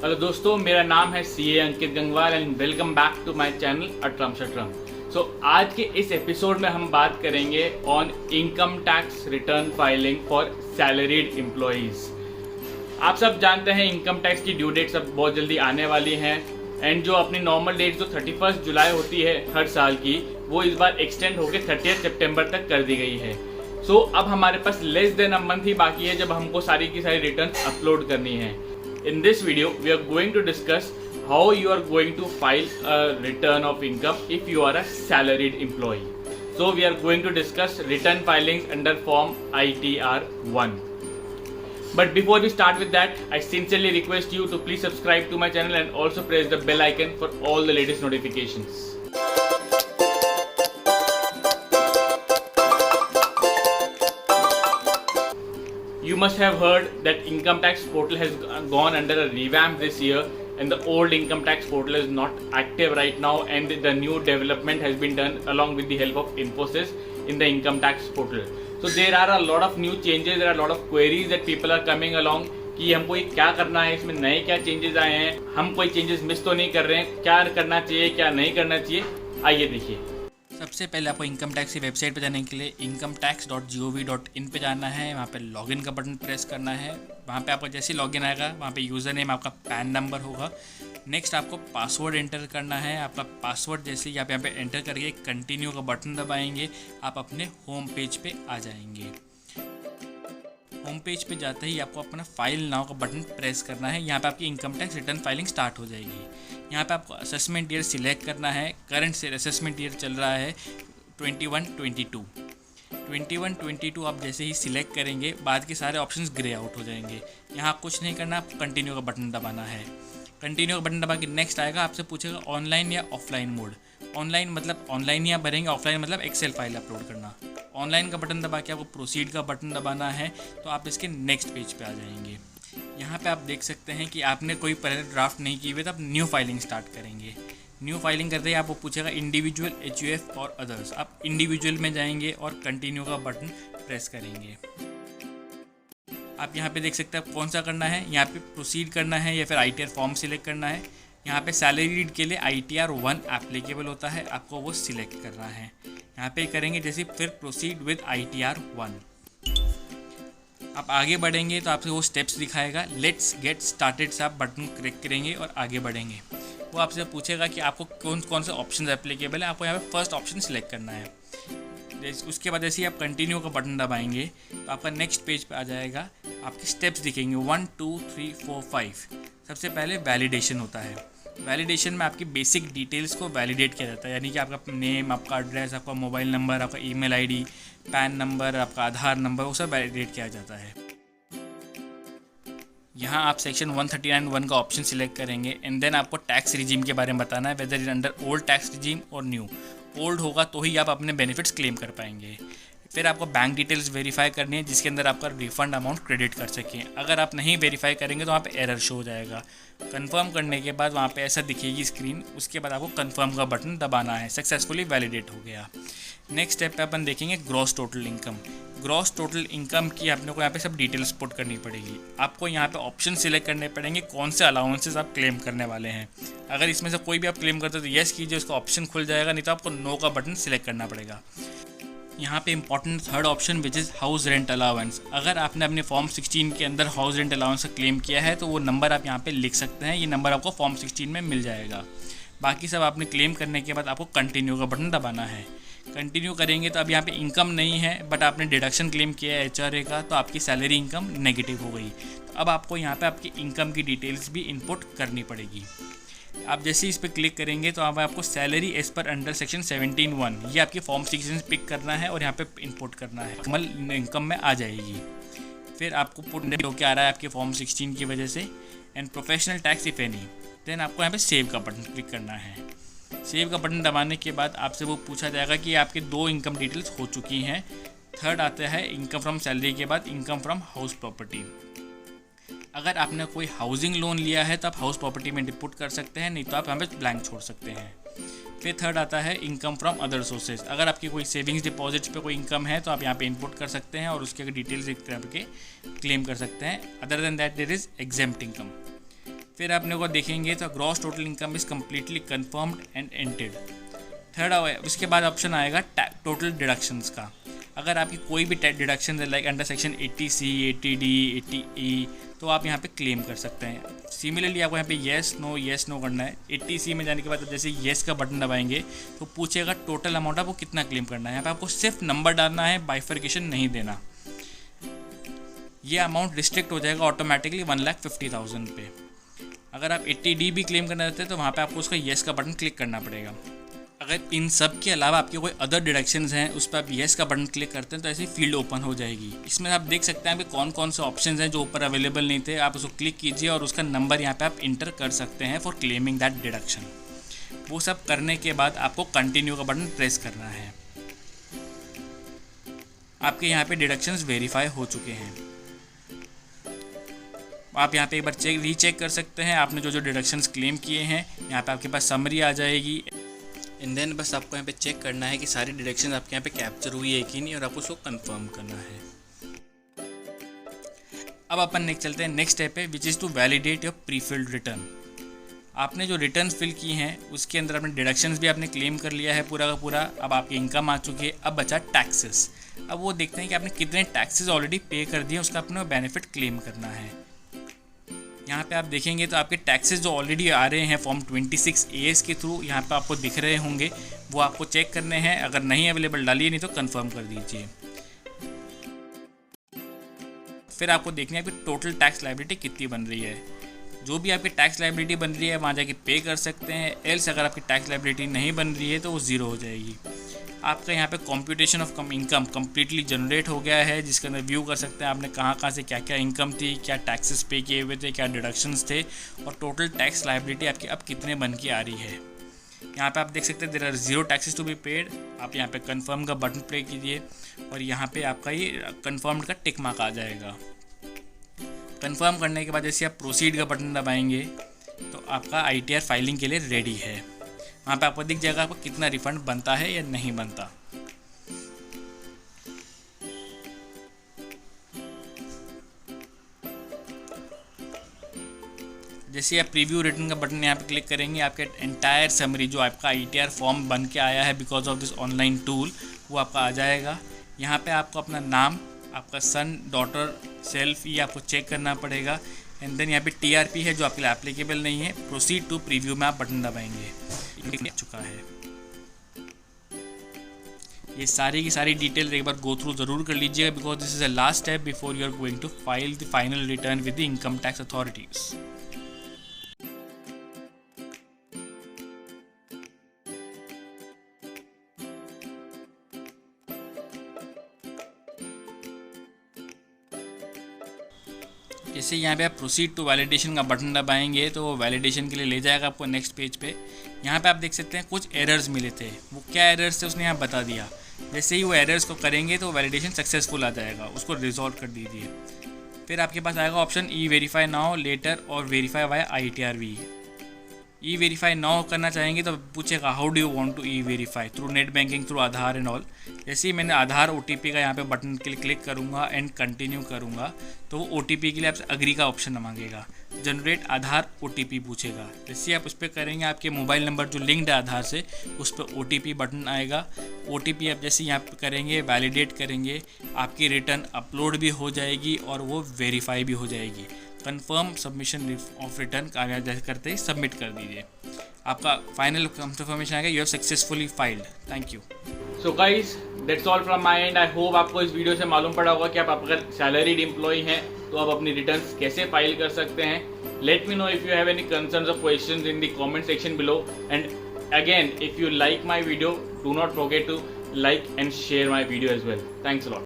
Hello दोस्तों, मेरा नाम है CA Ankit Gangwar and welcome back to my channel अट्रम शट्रम। आज के इस एपिसोड में हम बात करेंगे on income tax return filing for salaried employees. आप सब जानते हैं इनकम टैक्स की ड्यू डेट सब बहुत जल्दी आने वाली हैं एंड जो अपनी नॉर्मल डेट जो 31 जुलाई होती है हर साल की, वो इस बार एक्सटेंड होकर 30 सितंबर तक कर दी गई है। अब हमारे पास लेस देन अ मंथ ही बाकी है जब हमको सारी की सारी रिटर्न अपलोड करनी है। In this video, we are going to discuss how you are going to file a return of income if you are a salaried employee. So we are going to discuss return filings under form ITR1. But before we start with that, I sincerely request you to please subscribe to my channel and also press the bell icon for all the latest notifications. You must have heard that income tax portal has gone under a revamp this year and the old income tax portal is not active right now, and the new development has been done along with the help of Infosys in the income tax portal. So there are a lot of new changes, there are a lot of queries that people are coming along कि हमको ये क्या करना है, इसमें नए क्या changes आए हैं, हम कोई चेंजेस मिस तो नहीं कर रहे हैं, क्या करना चाहिए क्या नहीं करना चाहिए, आइए देखिए। सबसे पहले आपको इनकम टैक्स की वेबसाइट पर जाने के लिए incometax.gov.in पे जाना है। वहाँ पे लॉगिन का बटन प्रेस करना है। वहाँ पे आपका जैसे लॉगिन आएगा वहाँ पे यूज़र नेम आपका पैन नंबर होगा। नेक्स्ट आपको पासवर्ड एंटर करना है। आपका पासवर्ड जैसे ही आप यहाँ पे एंटर करके कंटिन्यू का बटन दबाएंगे, आप अपने होम पेज पे आ जाएंगे। होम पेज पे जाते ही आपको अपना फाइल नाउ का बटन प्रेस करना है। यहाँ पे आपकी income tax return filing start हो जाएगी। यहाँ पे आपको असेसमेंट ईयर सिलेक्ट करना है। करंट से असेसमेंट ईयर चल रहा है 21-22 आप जैसे ही सिलेक्ट करेंगे बाद के सारे ऑप्शंस ग्रे आउट हो जाएंगे। यहाँ कुछ नहीं करना, आपको कंटिन्यू का बटन दबाना है। कंटिन्यू का बटन दबा के नेक्स्ट आएगा, आपसे पूछेगा ऑनलाइन या ऑफलाइन मोड। ऑनलाइन मतलब ऑनलाइन या भरेंगे, ऑफलाइन मतलब एक्सेल फाइल अपलोड करना। ऑनलाइन का बटन दबा के आपको प्रोसीड का बटन दबाना है, तो आप इसके नेक्स्ट पेज पे आ जाएंगे। यहाँ पे आप देख सकते हैं कि आपने कोई पहले ड्राफ्ट नहीं की हुई तो आप न्यू फाइलिंग स्टार्ट करेंगे। न्यू फाइलिंग करते ही आपको पूछेगा इंडिविजुअल, HUF और अदर्स। आप इंडिविजुअल में जाएंगे और कंटिन्यू का बटन प्रेस करेंगे। आप यहाँ पे देख सकते हैं कौन सा करना है, यहाँ पे प्रोसीड करना है या फिर ITR फॉर्म सिलेक्ट करना है। यहाँ पे सैलरीड के लिए ITR1 एप्लीकेबल होता है, आपको वो सिलेक्ट करना है। यहाँ पे करेंगे जैसे फिर प्रोसीड विद ITR1। आप आगे बढ़ेंगे तो आपसे वो स्टेप्स दिखाएगा। लेट्स गेट स्टार्टेड से आप बटन क्लिक करेंगे और आगे बढ़ेंगे। वो आपसे पूछेगा कि आपको कौन कौन से ऑप्शन एप्लीकेबल है, आपको यहाँ पे फर्स्ट ऑप्शन सिलेक्ट करना है। उसके बाद जैसे ही आप कंटिन्यू का बटन दबाएंगे तो आपका नेक्स्ट पेज पे आ जाएगा। आपके स्टेप्स दिखेंगे 1 2 3 4 5। सबसे पहले वैलिडेशन होता है। वैलिडेशन में आपकी बेसिक डिटेल्स को वैलिडेट किया जाता है, यानी कि आपका नेम, आपका एड्रेस, आपका मोबाइल नंबर, आपका ईमेल आईडी, पैन नंबर, आपका आधार नंबर, वो सब वैलिडेट किया जाता है। यहाँ आप सेक्शन 139(1) का ऑप्शन सिलेक्ट करेंगे एंड देन आपको टैक्स रिजीम के बारे में बताना है, whether is under old tax regime और न्यू। ओल्ड होगा तो ही आप अपने बेनिफिट्स क्लेम कर पाएंगे। फिर आपको बैंक डिटेल्स वेरीफाई करनी है जिसके अंदर आपका रिफंड अमाउंट क्रेडिट कर सकें। अगर आप नहीं वेरीफाई करेंगे तो वहाँ पे एरर शो हो जाएगा। कंफर्म करने के बाद वहाँ पे ऐसा दिखेगी स्क्रीन। उसके बाद आपको कंफर्म का बटन दबाना है। सक्सेसफुली वैलिडेट हो गया। नेक्स्ट स्टेप पे अपन देखेंगे gross total income. Gross total income की अपने को यहाँ पे सब डिटेल्स पुट करनी पड़ेगी। आपको यहाँ पे ऑप्शन सिलेक्ट करने पड़ेंगे कौन से अलाउंसेस आप क्लेम करने वाले हैं। अगर इसमें से कोई भी आप क्लेम करते हो तो येस कीजिए, उसका ऑप्शन खुल जाएगा, नहीं तो आपको नो का बटन सिलेक्ट करना पड़ेगा। यहाँ पे important third option which is house rent allowance. अगर आपने अपने फॉर्म 16 के अंदर हाउस रेंट अलाउंस का क्लेम किया है तो वो नंबर आप यहाँ पे लिख सकते हैं। ये नंबर आपको फॉर्म 16 में मिल जाएगा। बाकी सब आपने क्लेम करने के बाद आपको कंटिन्यू का बटन दबाना है। कंटिन्यू करेंगे तो अब यहाँ पे इनकम नहीं है बट आपने डिडक्शन क्लेम किया है HRA का, तो आपकी सैलरी इनकम नेगेटिव हो गई। तो अब आपको यहाँ पे आपकी इनकम की डिटेल्स भी इनपुट करनी पड़ेगी। आप जैसे इस पर क्लिक करेंगे तो अब आपको सैलरी एज पर अंडर सेक्शन 17(1) ये आपकी फॉर्म 16 से पिक करना है और यहाँ पे इनपुट करना है। नॉर्मल इनकम में आ जाएगी। फिर आपको पुट होकर आ रहा है आपके फॉर्म 16 की वजह से and professional tax if any. Then आपको यहाँ पे सेव का बटन क्लिक करना है। सेव का बटन दबाने के बाद आपसे वो पूछा जाएगा कि आपके 2 इनकम डिटेल्स हो चुकी हैं। थर्ड आता है इनकम फ्रॉम सैलरी के बाद इनकम फ्रॉम हाउस प्रॉपर्टी। अगर आपने कोई हाउसिंग लोन लिया है तो आप हाउस प्रॉपर्टी में डिपुट कर सकते हैं, नहीं तो आप यहाँ पे ब्लैंक छोड़ सकते हैं। फिर थर्ड आता है इनकम फ्रॉम अदर सोर्सेज। अगर आपकी कोई सेविंग्स डिपॉजिट्स पे कोई इनकम है तो आप यहाँ पे इनपुट कर सकते हैं और उसके डिटेल्स करके क्लेम कर सकते हैं। Other than that there is exempt income. फिर अपने को देखेंगे तो gross total income is completely confirmed and entered. Third उसके बाद ऑप्शन आएगा टोटल डिडक्शंस का। अगर आपकी कोई भी डिडक्शन है like under section 80C, 80D, 80E, तो आप यहाँ पे क्लेम कर सकते हैं। सिमिलरली आपको यहाँ पे येस नो करना है। 80C में जाने के बाद जैसे येस का बटन दबाएंगे तो पूछेगा टोटल अमाउंट आपको कितना क्लेम करना है। यहाँ पे आपको सिर्फ नंबर डालना है, बाइफर्केशन नहीं देना। ये अमाउंट रिस्ट्रिक्ट हो जाएगा ऑटोमेटिकली 1,50,000 पे। अगर आप 80D भी क्लेम करना चाहते हैं तो वहाँ पे आपको उसका येस का बटन क्लिक करना पड़ेगा। अगर इन सब के अलावा आपके कोई अदर डिडक्शंस हैं उस पर आप येस का बटन क्लिक करते हैं तो ऐसी फील्ड ओपन हो जाएगी। इसमें आप देख सकते हैं कि कौन कौन से ऑप्शंस हैं जो ऊपर अवेलेबल नहीं थे। आप उसको क्लिक कीजिए और उसका नंबर यहाँ पे आप इंटर कर सकते हैं फॉर क्लेमिंग दैट डिडक्शन। वो सब करने के बाद आपको कंटिन्यू का बटन प्रेस करना है। आपके यहाँ पे डिडक्शंस वेरीफाई हो चुके हैं। आप यहाँ पे एक बार रीचेक कर सकते हैं आपने जो डिडक्शंस क्लेम किए हैं। यहाँ पे आपके पास समरी आ जाएगी एंड देन बस आपको यहाँ पे चेक करना है कि सारी डिडक्शंस आपके यहाँ पे कैप्चर हुई है कि नहीं, और आपको उसको कंफर्म करना है। अब अपन नेक्स्ट चलते हैं नेक्स्ट स्टेप पे, which is to validate your prefilled return. आपने जो रिटर्न फिल की हैं उसके अंदर अपने डिडक्शंस भी आपने क्लेम कर लिया है पूरा का पूरा। अब आपकी इनकम आ चुकी है। अब बचा टैक्सेस। अब वो देखते हैं कि आपने कितने टैक्सेस ऑलरेडी पे कर दिए, उसका अपने बेनिफिट क्लेम करना है। यहाँ पे आप देखेंगे तो आपके टैक्सेस जो ऑलरेडी आ रहे हैं फॉर्म 26AS के थ्रू यहाँ पे आपको दिख रहे होंगे, वो आपको चेक करने हैं। अगर नहीं अवेलेबल डालिए, नहीं तो कंफर्म कर दीजिए। फिर आपको देखना है कि टोटल टैक्स लायबिलिटी कितनी बन रही है। जो भी आपकी टैक्स लायबिलिटी बन रही है वहाँ जाके पे कर सकते हैं। एल्स अगर आपकी टैक्स लायबिलिटी नहीं बन रही है तो वो ज़ीरो हो जाएगी। आपका यहाँ पे computation of income completely generate हो गया है, जिसके अंदर व्यू कर सकते हैं आपने कहाँ से क्या क्या इनकम थी, क्या टैक्सेस पे किए हुए थे, क्या डिडक्शंस थे, और टोटल टैक्स लायबिलिटी आपकी अब कितने बन के आ रही है। यहाँ पे आप देख सकते हैं there are 0 taxes to be paid. आप यहाँ पे कंफर्म का बटन प्ले कीजिए और यहाँ पे आपका ये कंफर्म्ड का टिक मार्क आ जाएगा। कंफर्म करने के बाद जैसे आप प्रोसीड का बटन दबाएंगे तो आपका ITR फाइलिंग के लिए रेडी है। वहाँ पे आपको दिख जाएगा आपको कितना रिफंड बनता है या नहीं बनता। जैसे आप प्रीव्यू रिटर्न का बटन यहाँ पे क्लिक करेंगे, आपके एंटायर समरी जो आपका ITR फॉर्म बन के आया है because of this online tool, वो आपका आ जाएगा। यहाँ पे आपको अपना नाम, आपका सन, डॉटर, सेल्फ, ये आपको चेक करना पड़ेगा। एंड देन यहाँ पे TRP है जो आपके लिए एप्लीकेबल नहीं है। प्रोसीड टू प्रीव्यू में आप बटन दबाएंगे, चुका है। ये सारी की सारी डिटेल एक बार गो थ्रू ज़रूर कर लीजिएगा because this is the last step before you are going to file the final return with the income tax authorities. जैसे यहाँ पे आप प्रोसीड टू वैलिडेशन का बटन दबाएंगे तो वो वैलिडेशन के लिए ले जाएगा आपको नेक्स्ट पेज पे। यहाँ पे आप देख सकते हैं कुछ एरर्स मिले थे, वो क्या एरर्स थे उसने यहाँ बता दिया। जैसे ही वो एरर्स को करेंगे तो वैलिडेशन सक्सेसफुल आ जाएगा, उसको रिजॉल्व कर दीजिए। फिर आपके पास आएगा ऑप्शन E-वेरीफाई नाउ, लेटर और verify via ITRV। E-verify now करना चाहेंगे तो पूछेगा how do you want to e-verify, through net banking, through Aadhaar and all. जैसे ही मैंने आधार OTP का यहाँ पे बटन के लिए क्लिक करूँगा एंड कंटिन्यू करूँगा तो वो OTP के लिए आपसे अग्री का ऑप्शन मांगेगा। जनरेट आधार OTP पूछेगा। जैसे ही आप उस पर करेंगे आपके मोबाइल नंबर जो लिंक्ड है आधार से उस पर OTP बटन आएगा। OTP आप जैसे यहाँ पे करेंगे, वैलिडेट करेंगे, आपकी रिटर्न अपलोड भी हो जाएगी और वो वेरीफाई भी हो जाएगी। कंफर्म सबमिशन ऑफ रिटर्न जैसे करते ही सबमिट कर दीजिए। आपका फाइनल कंफर्मेशन आएगा, you have successfully filed. Thank you. So guys that's all from my and. I hope आपको इस वीडियो से मालूम पड़ा होगा कि आप अगर सैलरीड एम्प्लॉय हैं तो आप अपनी रिटर्न्स कैसे फाइल कर सकते हैं। Let me know if you have any concerns और questions in the comment section below. And again if you like my video, do not forget to like and share my video as well. Thanks a lot.